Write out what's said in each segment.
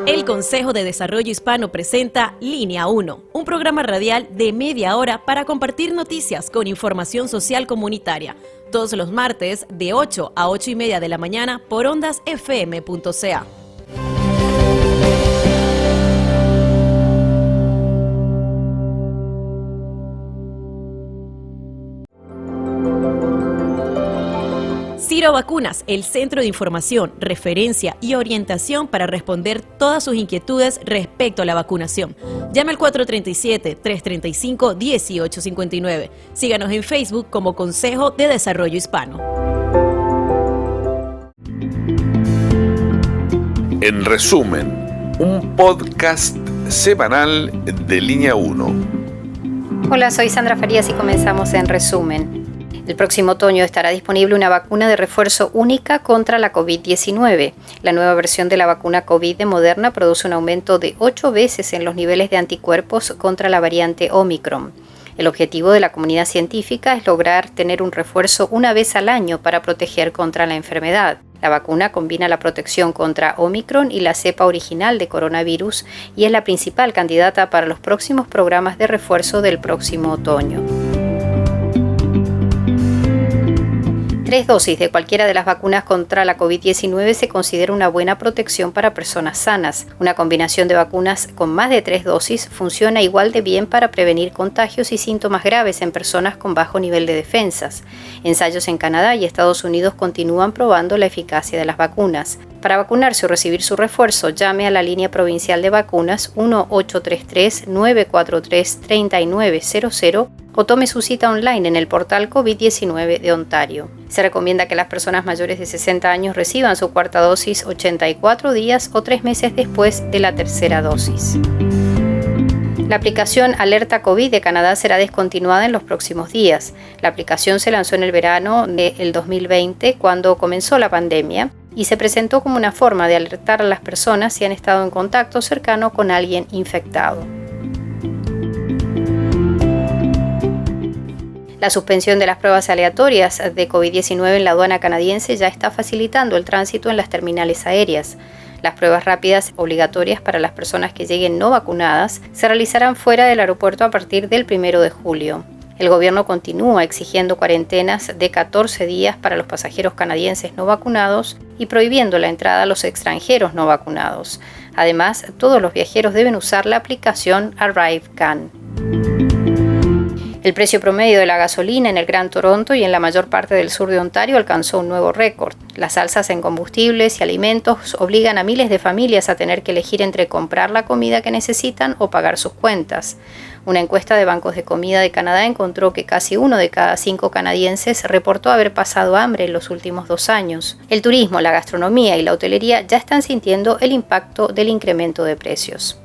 El Consejo de Desarrollo Hispano presenta Línea 1, un programa radial de media hora para compartir noticias con información social comunitaria, todos los martes de 8 a 8 y media de la mañana por ondasfm.ca. Ciro Vacunas, el centro de información, referencia y orientación para responder todas sus inquietudes respecto a la vacunación. Llame al 437-335-1859. Síganos en Facebook como Consejo de Desarrollo Hispano. En resumen, un podcast semanal de Línea 1. Hola, soy Sandra Farías y comenzamos En Resumen. El próximo otoño estará disponible una vacuna de refuerzo única contra la COVID-19. La nueva versión de la vacuna COVID de Moderna produce un aumento de 8 veces en los niveles de anticuerpos contra la variante Omicron. El objetivo de la comunidad científica es lograr tener un refuerzo una vez al año para proteger contra la enfermedad. La vacuna combina la protección contra Omicron y la cepa original de coronavirus y es la principal candidata para los próximos programas de refuerzo del próximo otoño. 3 dosis de cualquiera de las vacunas contra la COVID-19 se considera una buena protección para personas sanas. Una combinación de vacunas con más de 3 dosis funciona igual de bien para prevenir contagios y síntomas graves en personas con bajo nivel de defensas. Ensayos en Canadá y Estados Unidos continúan probando la eficacia de las vacunas. Para vacunarse o recibir su refuerzo, llame a la línea provincial de vacunas 1-833-943-3900 o tome su cita online en el portal COVID-19 de Ontario. Se recomienda que las personas mayores de 60 años reciban su cuarta dosis 84 días o 3 meses después de la tercera dosis. La aplicación Alerta COVID de Canadá será descontinuada en los próximos días. La aplicación se lanzó en el verano del 2020, cuando comenzó la pandemia, y se presentó como una forma de alertar a las personas si han estado en contacto cercano con alguien infectado. La suspensión de las pruebas aleatorias de COVID-19 en la aduana canadiense ya está facilitando el tránsito en las terminales aéreas. Las pruebas rápidas obligatorias para las personas que lleguen no vacunadas se realizarán fuera del aeropuerto a partir del 1 de julio. El gobierno continúa exigiendo cuarentenas de 14 días para los pasajeros canadienses no vacunados y prohibiendo la entrada a los extranjeros no vacunados. Además, todos los viajeros deben usar la aplicación ArriveCan. El precio promedio de la gasolina en el Gran Toronto y en la mayor parte del sur de Ontario alcanzó un nuevo récord. Las alzas en combustibles y alimentos obligan a miles de familias a tener que elegir entre comprar la comida que necesitan o pagar sus cuentas. Una encuesta de bancos de comida de Canadá encontró que casi 1 de cada 5 canadienses reportó haber pasado hambre en los últimos 2 años. El turismo, la gastronomía y la hotelería ya están sintiendo el impacto del incremento de precios.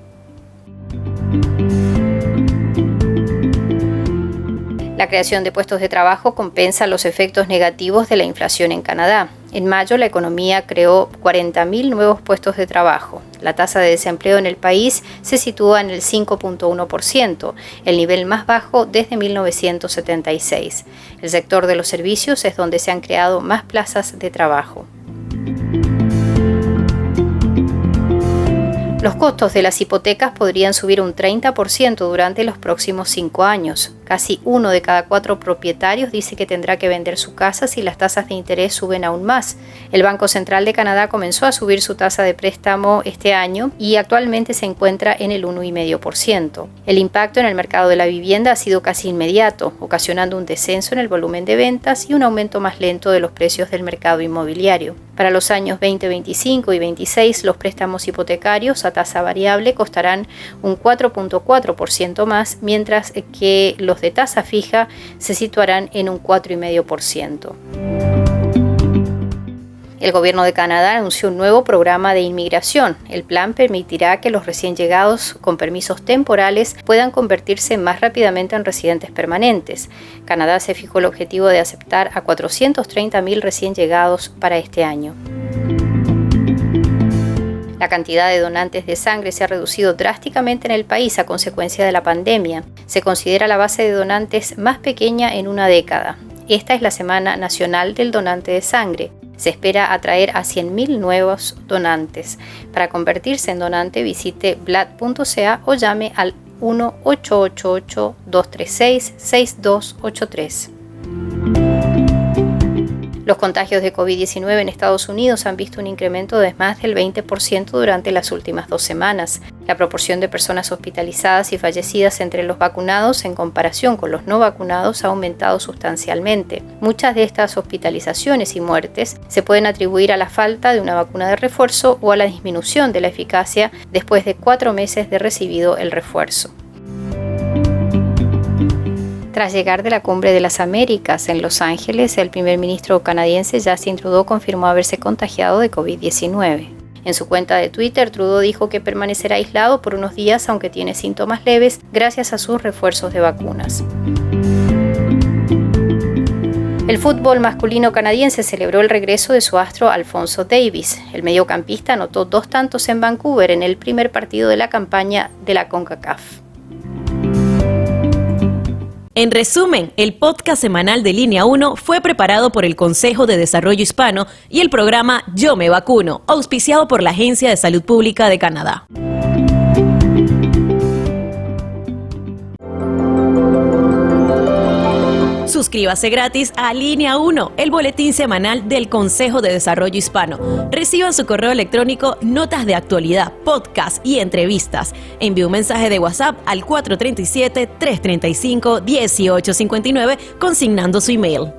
La creación de puestos de trabajo compensa los efectos negativos de la inflación en Canadá. En mayo, la economía creó 40.000 nuevos puestos de trabajo. La tasa de desempleo en el país se sitúa en el 5.1%, el nivel más bajo desde 1976. El sector de los servicios es donde se han creado más plazas de trabajo. Los costos de las hipotecas podrían subir un 30% durante los próximos 5 años. Casi 1 de cada 4 propietarios dice que tendrá que vender su casa si las tasas de interés suben aún más. El Banco Central de Canadá comenzó a subir su tasa de préstamo este año y actualmente se encuentra en el 1,5%. El impacto en el mercado de la vivienda ha sido casi inmediato, ocasionando un descenso en el volumen de ventas y un aumento más lento de los precios del mercado inmobiliario. Para los años 2025 y 2026, los préstamos hipotecarios a tasa variable costarán un 4.4% más, mientras que los de tasa fija se situarán en un 4,5%. El gobierno de Canadá anunció un nuevo programa de inmigración. El plan permitirá que los recién llegados con permisos temporales puedan convertirse más rápidamente en residentes permanentes. Canadá se fijó el objetivo de aceptar a 430.000 recién llegados para este año. La cantidad de donantes de sangre se ha reducido drásticamente en el país a consecuencia de la pandemia. Se considera la base de donantes más pequeña en una década. Esta es la Semana Nacional del Donante de Sangre. Se espera atraer a 100.000 nuevos donantes. Para convertirse en donante, visite blood.ca o llame al 1-888-236-6283. Los contagios de COVID-19 en Estados Unidos han visto un incremento de más del 20% durante las últimas 2 semanas. La proporción de personas hospitalizadas y fallecidas entre los vacunados en comparación con los no vacunados ha aumentado sustancialmente. Muchas de estas hospitalizaciones y muertes se pueden atribuir a la falta de una vacuna de refuerzo o a la disminución de la eficacia después de 4 meses de recibido el refuerzo. Tras llegar de la Cumbre de las Américas en Los Ángeles, el primer ministro canadiense Justin Trudeau confirmó haberse contagiado de COVID-19. En su cuenta de Twitter, Trudeau dijo que permanecerá aislado por unos días aunque tiene síntomas leves gracias a sus refuerzos de vacunas. El fútbol masculino canadiense celebró el regreso de su astro Alphonso Davies. El mediocampista anotó 2 tantos en Vancouver en el primer partido de la campaña de la CONCACAF. En resumen, el podcast semanal de Línea 1 fue preparado por el Consejo de Desarrollo Hispano y el programa Yo Me Vacuno, auspiciado por la Agencia de Salud Pública de Canadá. Suscríbase gratis a Línea 1, el boletín semanal del Consejo de Desarrollo Hispano. Reciba en su correo electrónico notas de actualidad, podcast y entrevistas. Envíe un mensaje de WhatsApp al 437-335-1859 consignando su email.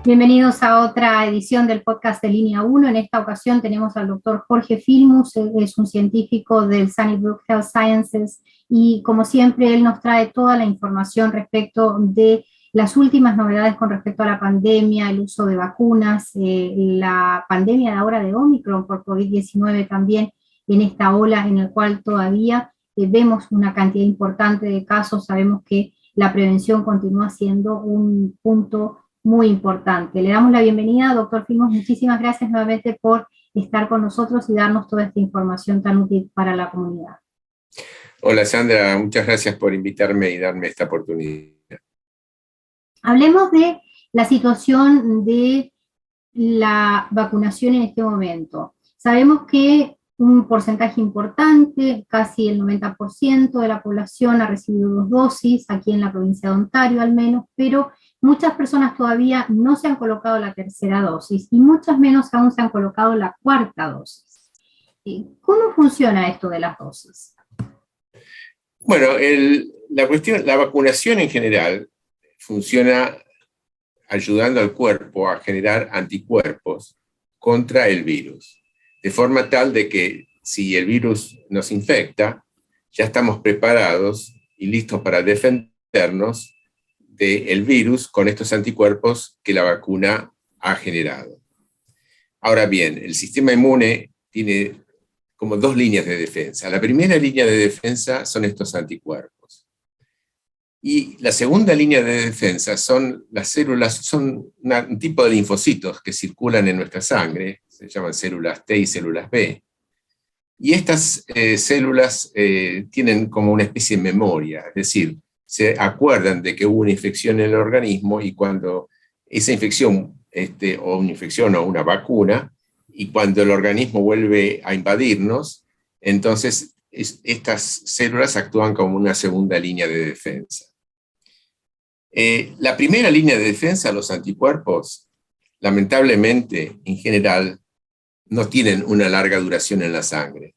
Bienvenidos a otra edición del podcast de Línea 1. En esta ocasión tenemos al doctor Jorge Filmus, él es un científico del Sunnybrook Health Sciences y como siempre él nos trae toda la información respecto de las últimas novedades con respecto a la pandemia, el uso de vacunas, la pandemia ahora de Omicron por COVID-19 también en esta ola en la cual todavía vemos una cantidad importante de casos. Sabemos que la prevención continúa siendo un punto muy importante. Le damos la bienvenida, doctor Filmus. Muchísimas gracias nuevamente por estar con nosotros y darnos toda esta información tan útil para la comunidad. Hola Sandra, muchas gracias por invitarme y darme esta oportunidad. Hablemos de la situación de la vacunación en este momento. Sabemos que un porcentaje importante, casi el 90% de la población ha recibido 2 dosis, aquí en la provincia de Ontario al menos, pero muchas personas todavía no se han colocado la 3ª dosis y muchas menos aún se han colocado la 4ª dosis. ¿Cómo funciona esto de las dosis? Bueno, la vacunación en general funciona ayudando al cuerpo a generar anticuerpos contra el virus, de forma tal de que si el virus nos infecta, ya estamos preparados y listos para defendernos del virus con estos anticuerpos que la vacuna ha generado. Ahora bien, el sistema inmune tiene como 2 líneas de defensa. La primera línea de defensa son estos anticuerpos. Y la segunda línea de defensa son las células, son un tipo de linfocitos que circulan en nuestra sangre, se llaman células T y células B. Y estas células tienen como una especie de memoria, es decir, se acuerdan de que hubo una infección en el organismo y cuando esa infección, o una infección o una vacuna, y cuando el organismo vuelve a invadirnos, entonces estas células actúan como una segunda línea de defensa. La primera línea de defensa, los anticuerpos, lamentablemente, en general, no tienen una larga duración en la sangre.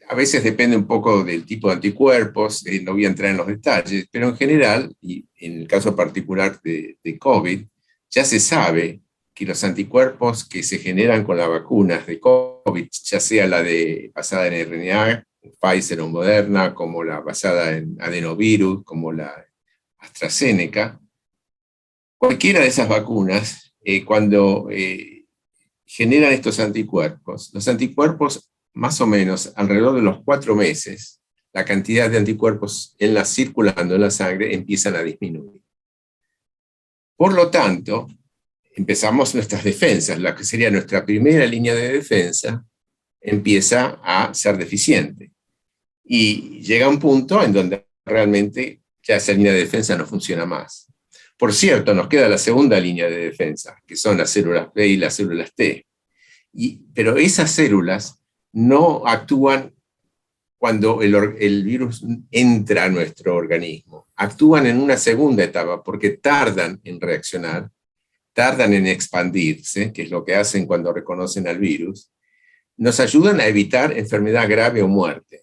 A veces depende un poco del tipo de anticuerpos, no voy a entrar en los detalles, pero en general, y en el caso particular de COVID, ya se sabe que los anticuerpos que se generan con las vacunas de COVID, ya sea la basada en RNA, Pfizer o Moderna, como la basada en adenovirus, como la AstraZeneca, cualquiera de esas vacunas, cuando generan estos anticuerpos, los anticuerpos más o menos alrededor de los 4 meses, la cantidad de anticuerpos circulando en la sangre empiezan a disminuir. Por lo tanto, empezamos nuestras defensas, la que sería nuestra primera línea de defensa, empieza a ser deficiente. Y llega un punto en donde realmente ya esa línea de defensa no funciona más. Por cierto, nos queda la segunda línea de defensa, que son las células B y las células T. Pero esas células no actúan cuando el virus entra a nuestro organismo. Actúan en una segunda etapa porque tardan en reaccionar, tardan en expandirse, que es lo que hacen cuando reconocen al virus. Nos ayudan a evitar enfermedad grave o muerte,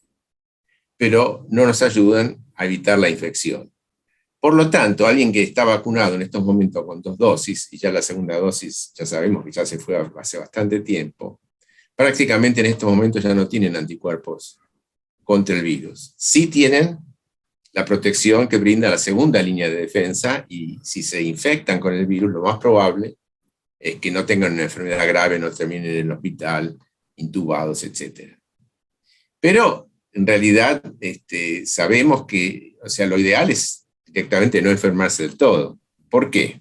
pero no nos ayudan a evitar la infección. Por lo tanto, alguien que está vacunado en estos momentos con 2 dosis, y ya la segunda dosis ya sabemos que ya se fue hace bastante tiempo, prácticamente en estos momentos ya no tienen anticuerpos contra el virus. Sí tienen la protección que brinda la segunda línea de defensa, y si se infectan con el virus, lo más probable es que no tengan una enfermedad grave, no terminen en el hospital, intubados, etc. Pero en realidad sabemos que, o sea, lo ideal es directamente no enfermarse del todo. ¿Por qué?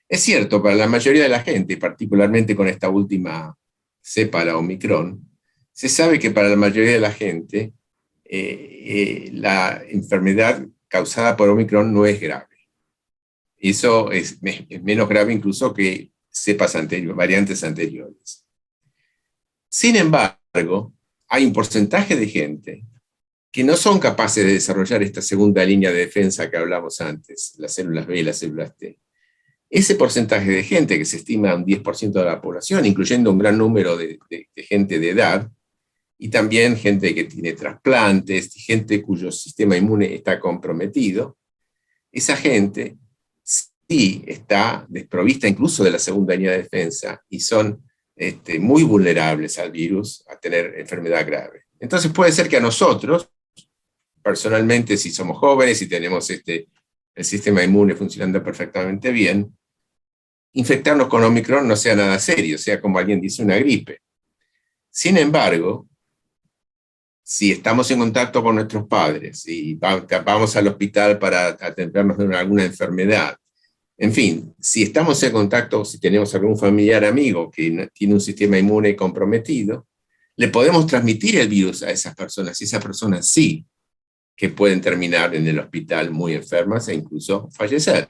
Es cierto, para la mayoría de la gente, particularmente con esta última cepa, la Omicron, se sabe que para la mayoría de la gente la enfermedad causada por Omicron no es grave. Eso es menos grave incluso que cepas anteriores, variantes anteriores. Sin embargo, hay un porcentaje de gente que no son capaces de desarrollar esta segunda línea de defensa que hablamos antes, las células B y las células T. Ese porcentaje de gente, que se estima un 10% de la población, incluyendo un gran número de gente de edad, y también gente que tiene trasplantes, gente cuyo sistema inmune está comprometido, esa gente sí está desprovista incluso de la segunda línea de defensa y son muy vulnerables al virus, a tener enfermedad grave. Entonces puede ser que a nosotros, personalmente, si somos jóvenes y tenemos el sistema inmune funcionando perfectamente bien, infectarnos con Omicron no sea nada serio, sea como alguien dice, una gripe. Sin embargo, si estamos en contacto con nuestros padres y vamos al hospital para atendernos de alguna enfermedad, en fin, si estamos en contacto, si tenemos algún familiar amigo que tiene un sistema inmune comprometido, le podemos transmitir el virus a esas personas, y esas personas sí que pueden terminar en el hospital muy enfermas e incluso fallecer.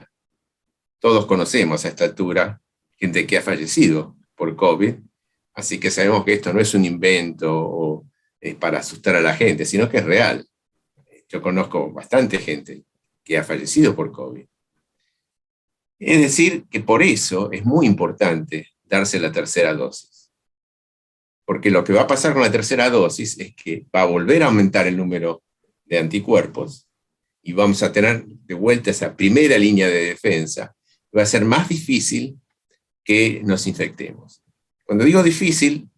Todos conocemos a esta altura gente que ha fallecido por COVID, así que sabemos que esto no es un invento o para asustar a la gente, sino que es real. Yo conozco bastante gente que ha fallecido por COVID. Es decir, que por eso es muy importante darse la tercera dosis. Porque lo que va a pasar con la tercera dosis es que va a volver a aumentar el número de anticuerpos y vamos a tener de vuelta esa primera línea de defensa. Va a ser más difícil que nos infectemos. Cuando digo difícil,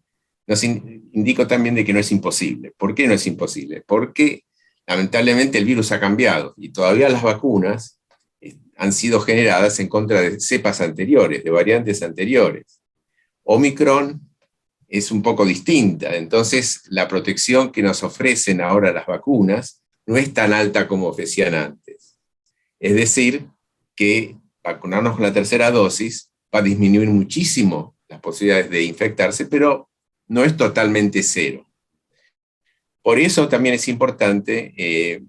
nos indico también de que no es imposible. ¿Por qué no es imposible? Porque lamentablemente el virus ha cambiado y todavía las vacunas han sido generadas en contra de cepas anteriores, de variantes anteriores. Omicron es un poco distinta, entonces la protección que nos ofrecen ahora las vacunas no es tan alta como ofrecían antes. Es decir, que vacunarnos con la tercera dosis va a disminuir muchísimo las posibilidades de infectarse, pero no es totalmente cero. Por eso también es importante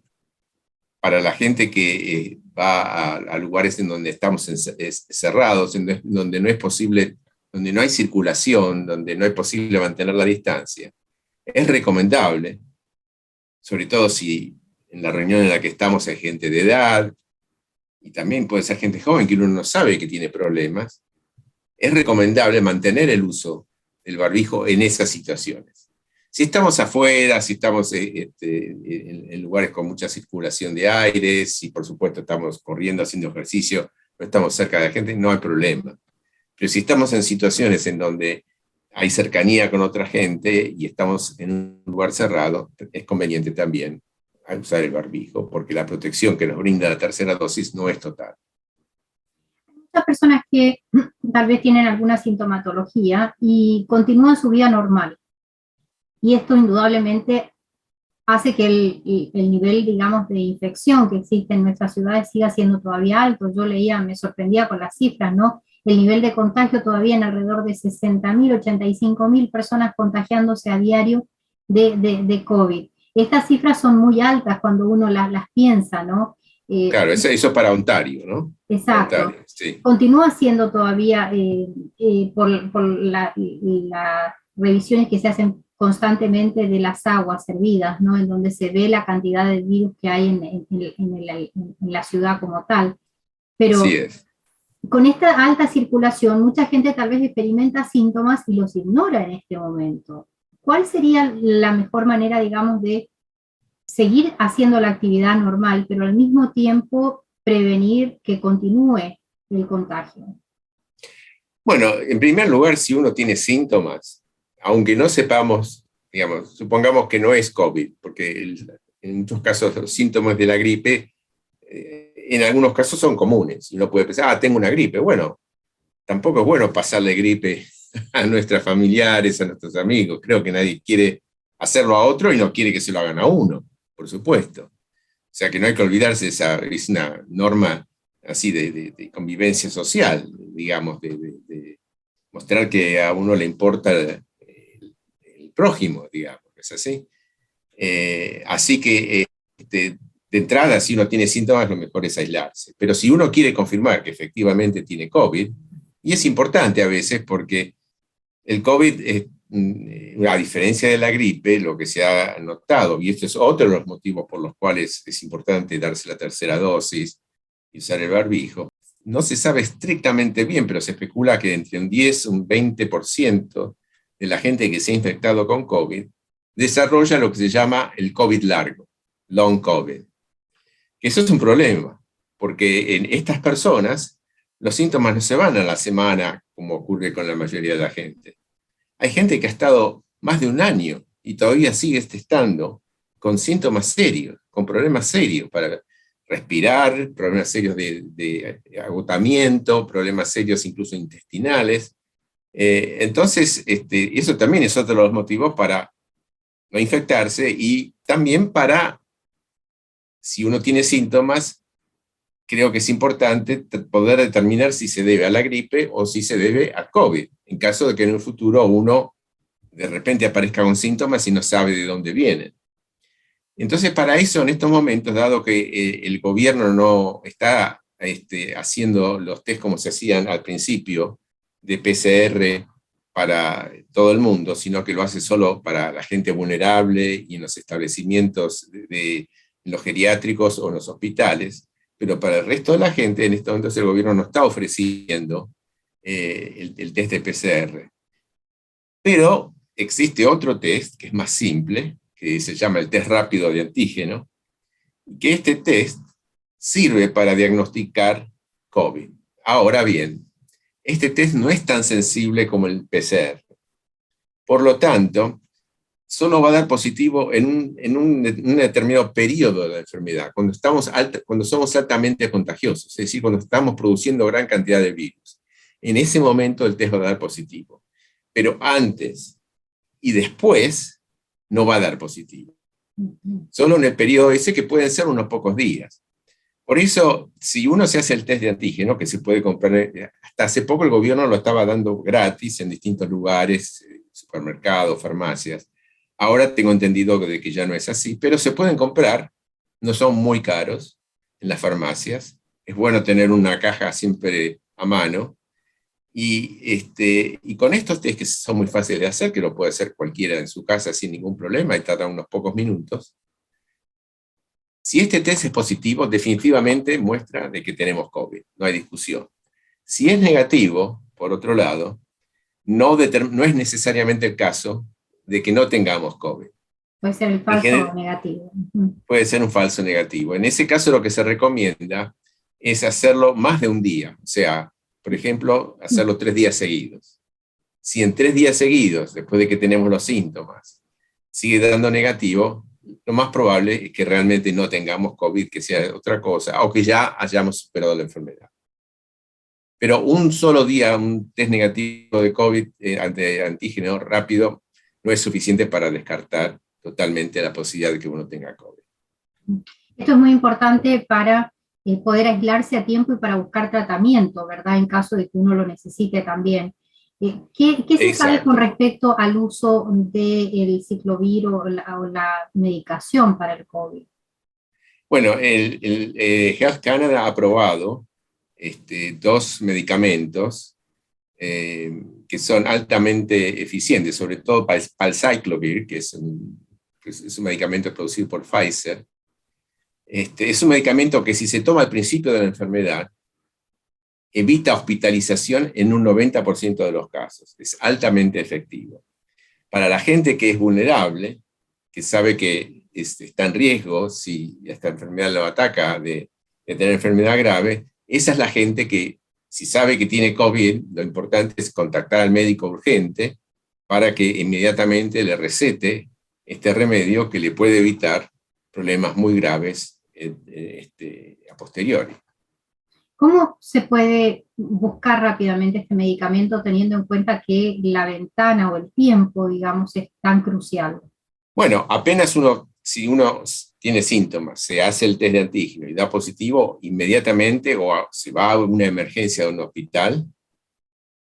para la gente que va a lugares en donde estamos cerrados, en donde no es posible, donde no hay circulación, donde no es posible mantener la distancia, es recomendable, sobre todo si en la reunión en la que estamos hay gente de edad, y también puede ser gente joven que uno no sabe que tiene problemas, es recomendable mantener el uso del barbijo en esas situaciones. Si estamos afuera, si estamos en lugares con mucha circulación de aire, si por supuesto estamos corriendo, haciendo ejercicio, no estamos cerca de la gente, no hay problema. Pero si estamos en situaciones en donde hay cercanía con otra gente y estamos en un lugar cerrado, es conveniente también usar el barbijo, porque la protección que nos brinda la tercera dosis no es total. Muchas personas que tal vez tienen alguna sintomatología y continúan su vida normal. Y esto indudablemente hace que el nivel, digamos, de infección que existe en nuestras ciudades siga siendo todavía alto. Yo leía, me sorprendía con las cifras, ¿no? El nivel de contagio todavía en alrededor de 60.000, 85.000 personas contagiándose a diario de COVID. Estas cifras son muy altas cuando uno las piensa, ¿no? Claro, eso para Ontario, ¿no? Exacto. Ontario, sí. Continúa siendo todavía por las revisiones que se hacen constantemente de las aguas servidas, ¿no? En donde se ve la cantidad de virus que hay en la ciudad como tal. Pero Así es. con esta alta circulación, mucha gente tal vez experimenta síntomas y los ignora en este momento. ¿Cuál sería la mejor manera, digamos, de seguir haciendo la actividad normal, pero al mismo tiempo prevenir que continúe el contagio? Bueno, en primer lugar, si uno tiene síntomas, aunque no sepamos, digamos, supongamos que no es COVID, porque en muchos casos los síntomas de la gripe, en algunos casos son comunes, y uno puede pensar, tengo una gripe. Bueno, tampoco es bueno pasarle gripe a nuestros familiares, a nuestros amigos. Creo que nadie quiere hacerlo a otro y no quiere que se lo hagan a uno, por supuesto. O sea que no hay que olvidarse, es una norma así de convivencia social, digamos, de mostrar que a uno le importa el prójimo, digamos, ¿es así? Así que de entrada, si uno tiene síntomas, lo mejor es aislarse. Pero si uno quiere confirmar que efectivamente tiene COVID, y es importante a veces porque el COVID es, a diferencia de la gripe, lo que se ha notado, y esto es otro de los motivos por los cuales es importante darse la tercera dosis y usar el barbijo, no se sabe estrictamente bien, pero se especula que entre un 10 y un 20% de la gente que se ha infectado con COVID desarrolla lo que se llama el COVID largo, long COVID. Eso es un problema, porque en estas personas los síntomas no se van a la semana como ocurre con la mayoría de la gente. Hay gente que ha estado más de un año y todavía sigue estando con síntomas serios, con problemas serios para respirar, problemas serios de agotamiento, problemas serios incluso intestinales. Entonces, eso también es otro de los motivos para no infectarse y también para, si uno tiene síntomas, creo que es importante poder determinar si se debe a la gripe o si se debe a COVID, en caso de que en un futuro uno de repente aparezca con síntomas y no sabe de dónde vienen. Entonces, para eso, en estos momentos, dado que el gobierno no está haciendo los test como se hacían al principio, de PCR para todo el mundo, sino que lo hace solo para la gente vulnerable y en los establecimientos en los geriátricos o en los hospitales, pero para el resto de la gente, en estos momentos el gobierno no está ofreciendo el test de PCR. Pero existe otro test que es más simple, que se llama el test rápido de antígeno, que este test sirve para diagnosticar COVID. Ahora bien, este test no es tan sensible como el PCR. Por lo tanto, solo va a dar positivo en un determinado periodo de la enfermedad, cuando somos altamente contagiosos, es decir, cuando estamos produciendo gran cantidad de virus. En ese momento el test va a dar positivo. Pero antes y después no va a dar positivo. Solo en el periodo ese, que pueden ser unos pocos días. Por eso, si uno se hace el test de antígeno, que se puede comprar, hasta hace poco el gobierno lo estaba dando gratis en distintos lugares, supermercados, farmacias. Ahora tengo entendido de que ya no es así, pero se pueden comprar, no son muy caros en las farmacias. Es bueno tener una caja siempre a mano. Y con estos test que son muy fáciles de hacer, que lo puede hacer cualquiera en su casa sin ningún problema y tarda unos pocos minutos, si este test es positivo, definitivamente muestra de que tenemos COVID, no hay discusión. Si es negativo, por otro lado, no es necesariamente el caso de que no tengamos COVID. Puede ser el falso negativo. Puede ser un falso negativo. En ese caso lo que se recomienda es hacerlo más de un día, o sea, por ejemplo, hacerlo 3 días seguidos. Si en 3 días seguidos, después de que tenemos los síntomas, sigue dando negativo, lo más probable es que realmente no tengamos COVID, que sea otra cosa, o que ya hayamos superado la enfermedad. Pero un solo día, un test negativo de COVID ante antígeno rápido, no es suficiente para descartar totalmente la posibilidad de que uno tenga COVID. Esto es muy importante para poder aislarse a tiempo y para buscar tratamiento, ¿verdad? En caso de que uno lo necesite también. ¿Qué se sabe con respecto al uso del ciclovir o la medicación para el COVID? Bueno, el Health Canada ha aprobado 2 medicamentos que son altamente eficientes, sobre todo Palcyclovir, que es un medicamento producido por Pfizer. Es un medicamento que, si se toma al principio de la enfermedad, evita hospitalización en un 90% de los casos. Es altamente efectivo. Para la gente que es vulnerable, que sabe que está en riesgo si esta enfermedad lo ataca de tener enfermedad grave, esa es la gente que, si sabe que tiene COVID, lo importante es contactar al médico urgente para que inmediatamente le recete este remedio que le puede evitar problemas muy graves a posteriori. ¿Cómo se puede buscar rápidamente este medicamento teniendo en cuenta que la ventana o el tiempo, digamos, es tan crucial? Bueno, si uno tiene síntomas, se hace el test de antígeno y da positivo, inmediatamente se va a una emergencia de un hospital,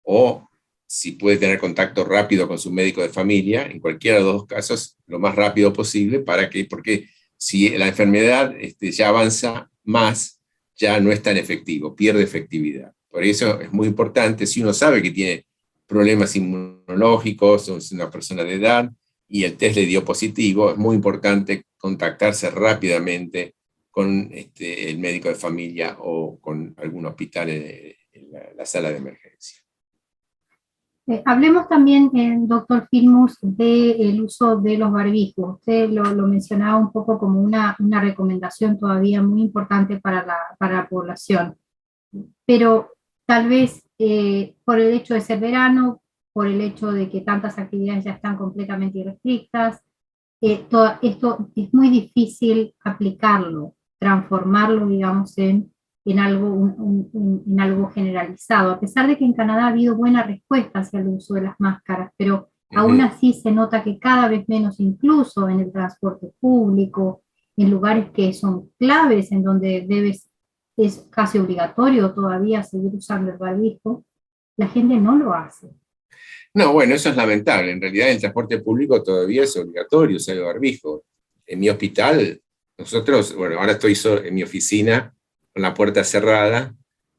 o si puede tener contacto rápido con su médico de familia, en cualquiera de los 2 casos, lo más rápido posible, porque si la enfermedad ya avanza más, ya no es tan efectivo, pierde efectividad. Por eso es muy importante, si uno sabe que tiene problemas inmunológicos, o es una persona de edad, y el test le dio positivo, es muy importante contactarse rápidamente con el médico de familia o con algún hospital en la sala de emergencia. Hablemos también, doctor Filmus, del uso de los barbijos. Usted lo mencionaba un poco como una recomendación todavía muy importante para la población. Pero tal vez por el hecho de ser verano, por el hecho de que tantas actividades ya están completamente irrestrictas, esto es muy difícil aplicarlo, transformarlo, digamos, en algo generalizado, a pesar de que en Canadá ha habido buena respuesta hacia el uso de las máscaras, pero aún así se nota que cada vez menos, incluso en el transporte público, en lugares que son claves, en donde es casi obligatorio todavía seguir usando el barbijo, la gente no lo hace. No, bueno, eso es lamentable. En realidad, en el transporte público todavía es obligatorio usar el barbijo. En mi hospital, nosotros, bueno, ahora estoy en mi oficina con la puerta cerrada,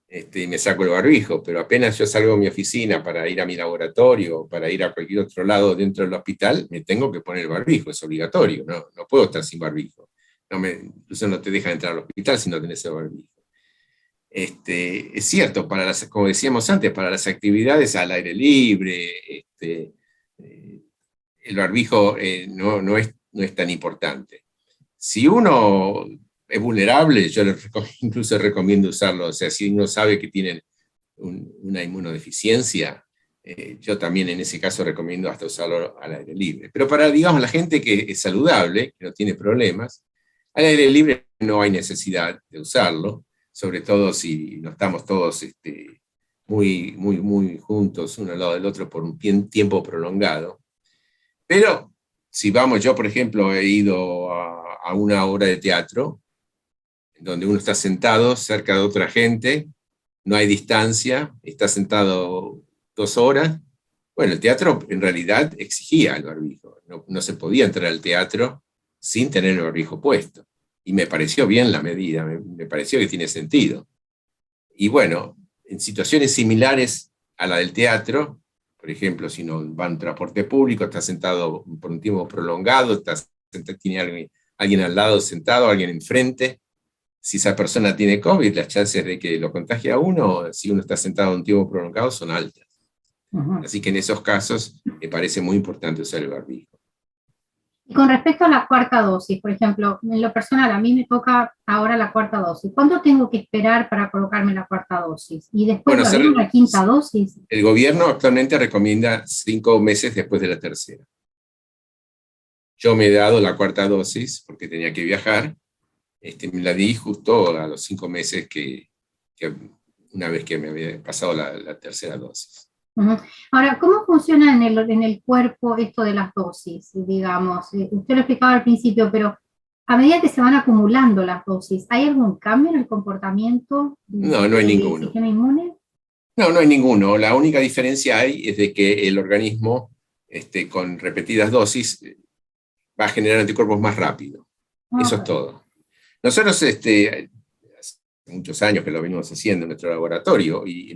y me saco el barbijo, pero apenas yo salgo de mi oficina para ir a mi laboratorio, para ir a cualquier otro lado dentro del hospital, me tengo que poner el barbijo, es obligatorio, no puedo estar sin barbijo. Incluso no te dejan entrar al hospital si no tenés el barbijo. Es cierto, como decíamos antes, para las actividades al aire libre, el barbijo no es tan importante. Si uno es vulnerable, yo incluso recomiendo usarlo. O sea, si uno sabe que tienen una inmunodeficiencia, yo también en ese caso recomiendo hasta usarlo al aire libre. Pero para, digamos, la gente que es saludable, que no tiene problemas, al aire libre no hay necesidad de usarlo, sobre todo si no estamos todos muy, muy, muy juntos uno al lado del otro por un tiempo prolongado. Pero si yo por ejemplo he ido a una obra de teatro, donde uno está sentado cerca de otra gente, no hay distancia, está sentado 2 horas, bueno, el teatro en realidad exigía el barbijo, no se podía entrar al teatro sin tener el barbijo puesto. Y me pareció bien la medida, me pareció que tiene sentido. Y bueno, en situaciones similares a la del teatro, por ejemplo, si uno va en transporte público, está sentado por un tiempo prolongado, tiene alguien al lado sentado, alguien enfrente, si esa persona tiene COVID, las chances de que lo contagie a uno, si uno está sentado un tiempo prolongado, son altas. Así que en esos casos me parece muy importante usar el barbijo. Y con respecto a la 4ª dosis, por ejemplo, en lo personal, a mí me toca ahora la 4ª dosis. ¿Cuánto tengo que esperar para colocarme la 4ª dosis? Y después la 5ª dosis. El gobierno actualmente recomienda 5 meses después de la 3ª. Yo me he dado la 4ª dosis porque tenía que viajar. Me la di justo a los 5 meses una vez que me había pasado la 3ª dosis. Ujú. Ahora, ¿cómo funciona en el cuerpo esto de las dosis? Digamos, usted lo explicaba al principio, pero a medida que se van acumulando las dosis, ¿hay algún cambio en el comportamiento No, no hay del ninguno. sistema inmune? No, no hay ninguno. La única diferencia hay es de que el organismo, con repetidas dosis, va a generar anticuerpos más rápido. Eso es Ok. todo. Nosotros, hace muchos años que lo venimos haciendo en nuestro laboratorio y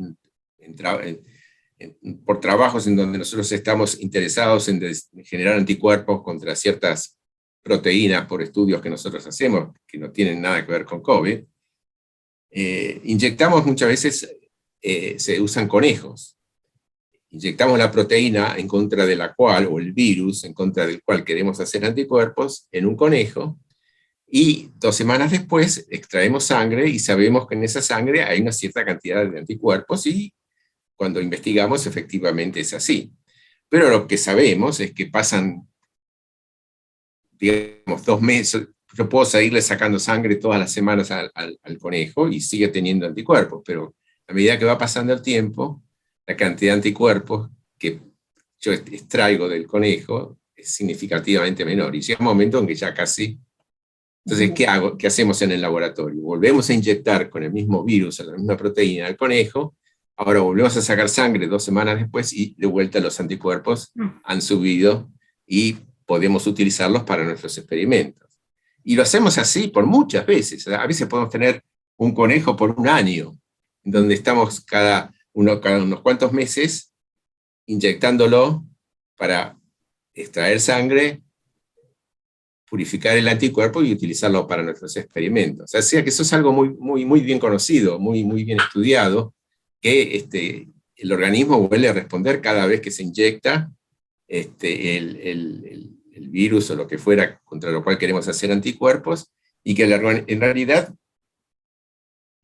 por trabajos en donde nosotros estamos interesados en generar anticuerpos contra ciertas proteínas por estudios que nosotros hacemos, que no tienen nada que ver con COVID, inyectamos muchas veces, se usan conejos. Inyectamos la proteína en contra de la cual, o el virus en contra del cual queremos hacer anticuerpos, en un conejo, y 2 semanas después extraemos sangre y sabemos que en esa sangre hay una cierta cantidad de anticuerpos, y cuando investigamos efectivamente es así. Pero lo que sabemos es que pasan, digamos, 2 meses, yo puedo seguirle sacando sangre todas las semanas al conejo y sigue teniendo anticuerpos, pero a medida que va pasando el tiempo, la cantidad de anticuerpos que yo extraigo del conejo es significativamente menor, y llega un momento en que ya casi... Entonces, ¿qué hago? ¿Qué hacemos en el laboratorio? Volvemos a inyectar con el mismo virus, la misma proteína al conejo, ahora volvemos a sacar sangre 2 semanas después y de vuelta los anticuerpos han subido y podemos utilizarlos para nuestros experimentos. Y lo hacemos así por muchas veces. A veces podemos tener un conejo por 1 año, en donde estamos cada unos cuantos meses inyectándolo para extraer sangre, purificar el anticuerpo y utilizarlo para nuestros experimentos. O sea que eso es algo muy bien conocido, muy bien estudiado, que el organismo vuelve a responder cada vez que se inyecta el virus o lo que fuera contra lo cual queremos hacer anticuerpos, y que en realidad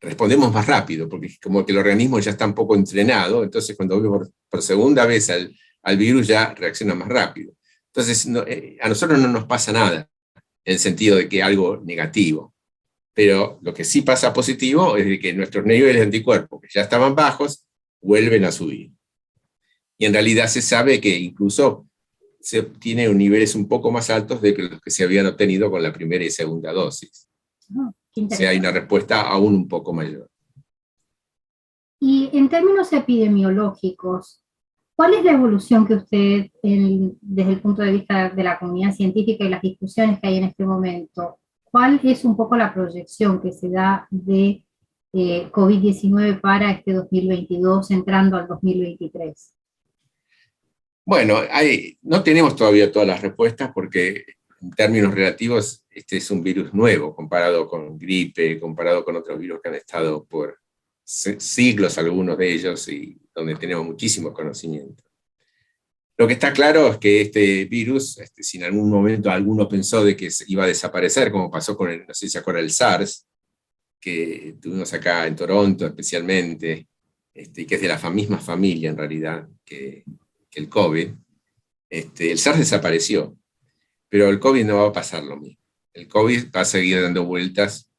respondemos más rápido, porque como que el organismo ya está un poco entrenado, entonces cuando vuelve por segunda vez al virus ya reacciona más rápido. Entonces a nosotros no nos pasa nada, en el sentido de que algo negativo. Pero lo que sí pasa positivo es de que nuestros niveles de anticuerpos, que ya estaban bajos, vuelven a subir. Y en realidad se sabe que incluso se obtienen niveles un poco más altos de los que se habían obtenido con la primera y segunda dosis. Qué O sea, hay una respuesta aún un poco mayor. Y en términos epidemiológicos, ¿cuál es la evolución que usted, desde el punto de vista de la comunidad científica y las discusiones que hay en este momento, cuál es un poco la proyección que se da de COVID-19 para este 2022 entrando al 2023? Bueno, no tenemos todavía todas las respuestas porque en términos relativos este es un virus nuevo comparado con gripe, comparado con otros virus que han estado por siglos, algunos de ellos, y donde tenemos muchísimo conocimiento. Lo que está claro es que este virus, si en algún momento alguno pensó de que iba a desaparecer, como pasó con no sé si se acuerda, el SARS, que tuvimos acá en Toronto especialmente, y que es de la misma familia en realidad que el COVID, el SARS desapareció, pero el COVID no va a pasar lo mismo. El COVID va a seguir dando vueltas.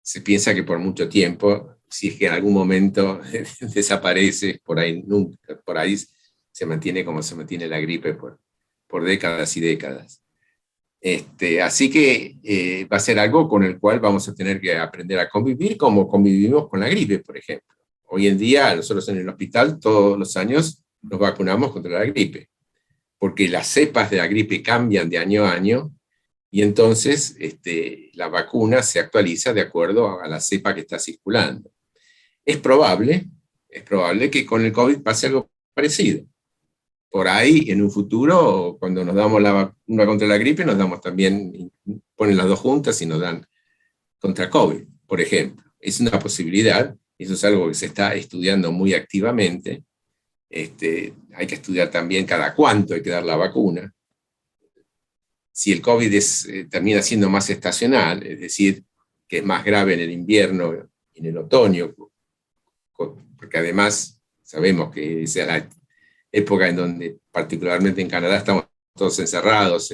Se piensa que por mucho tiempo, si es que en algún momento desaparece, por ahí se mantiene como se mantiene la gripe por décadas y décadas. Así que va a ser algo con el cual vamos a tener que aprender a convivir como convivimos con la gripe, por ejemplo. Hoy en día, nosotros en el hospital todos los años nos vacunamos contra la gripe, porque las cepas de la gripe cambian de año a año, y entonces la vacuna se actualiza de acuerdo a la cepa que está circulando. Es probable que con el COVID pase algo parecido. Por ahí, en un futuro, cuando nos damos la vacuna contra la gripe, nos damos también, ponen las dos juntas y nos dan contra COVID, por ejemplo. Es una posibilidad, eso es algo que se está estudiando muy activamente. Hay que estudiar también cada cuánto hay que dar la vacuna. Si el COVID termina siendo más estacional, es decir, que es más grave en el invierno y en el otoño, porque además sabemos que esa es la época en donde, particularmente en Canadá, estamos todos encerrados,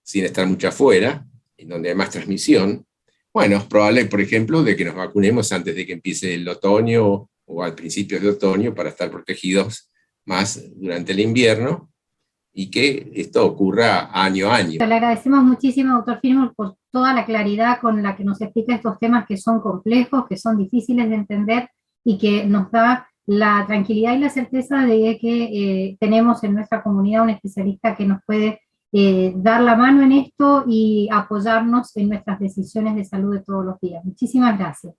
sin estar mucho afuera, en donde hay más transmisión. Bueno, es probable, por ejemplo, de que nos vacunemos antes de que empiece el otoño o al principio de otoño para estar protegidos más durante el invierno, y que esto ocurra año a año. Le agradecemos muchísimo, doctor Fillmore, por toda la claridad con la que nos explica estos temas que son complejos, que son difíciles de entender y que nos da la tranquilidad y la certeza de que tenemos en nuestra comunidad un especialista que nos puede dar la mano en esto y apoyarnos en nuestras decisiones de salud de todos los días. Muchísimas gracias.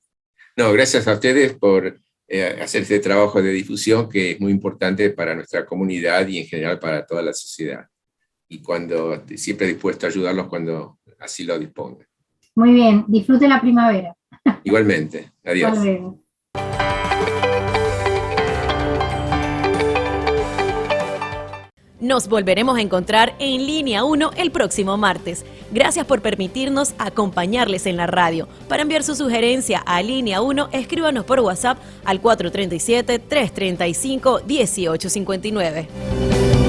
No, gracias a ustedes por hacer este trabajo de difusión que es muy importante para nuestra comunidad y en general para toda la sociedad. Y siempre dispuesto a ayudarlos cuando así lo dispongan. Muy bien, disfrute la primavera. Igualmente, adiós. Hasta luego. Nos volveremos a encontrar en Línea 1 el próximo martes. Gracias por permitirnos acompañarles en la radio. Para enviar su sugerencia a Línea 1, escríbanos por WhatsApp al 437-335-1859.